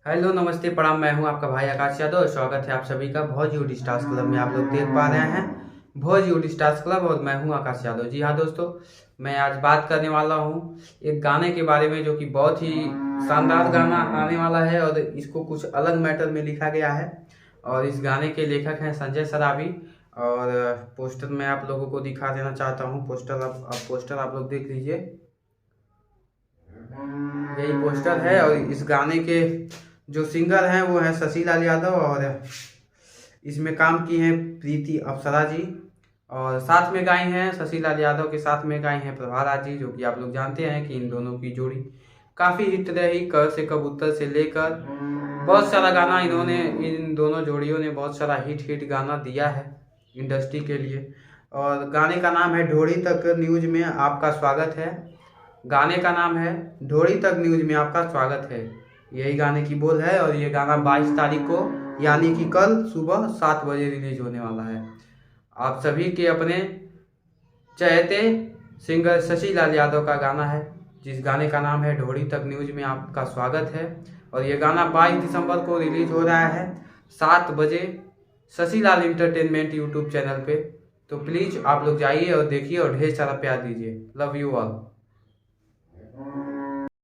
Hello नमस्ते प्रणाम। मैं हूं आपका भाई आकाश यादव। स्वागत है आप सभी का भोजपुरी स्टार्स क्लब में। आप लोग देख पा रहे हैं भोजपुरी स्टार्स क्लब और मैं हूं आकाश यादव। जी हाँ दोस्तों, मैं आज बात करने वाला हूं एक गाने के बारे में जो कि बहुत ही शानदार गाना आने वाला है और इसको कुछ अलग मैटर में लिखा गया है। और इस गाने के लेखक हैं संजय सराबी। और पोस्टर मैं आप लोगों को दिखा देना चाहता हूँ। पोस्टर आप लोग देख लीजिए। यही पोस्टर है और इस गाने के जो सिंगर हैं वो हैं शशि लाल यादव। और इसमें काम की हैं प्रीति अप्सरा जी। और साथ में गाई हैं शशि लाल यादव के साथ में गाई हैं प्रभाराज जी, जो कि आप लोग जानते हैं कि इन दोनों की जोड़ी काफ़ी हिट रही। कर से कबूतर से लेकर बहुत सारा गाना इन दोनों जोड़ियों ने बहुत सारा हिट गाना दिया है इंडस्ट्री के लिए। और गाने का नाम है ढोड़ी तक न्यूज में आपका स्वागत है। गाने का नाम है ढोड़ी तक न्यूज में आपका स्वागत है। यही गाने की बोल है और ये गाना 22 तारीख को यानी कि कल सुबह 7 बजे रिलीज होने वाला है। आप सभी के अपने चहेते सिंगर शशि लाल यादव का गाना है, जिस गाने का नाम है ढोड़ी तक न्यूज में आपका स्वागत है। और ये गाना 22 दिसंबर को रिलीज हो रहा है 7 बजे शशि लाल इंटरटेनमेंट यूट्यूब चैनल पे। तो प्लीज़ आप लोग जाइए और देखिए और ढेर सारा प्यार दीजिए। Love you all.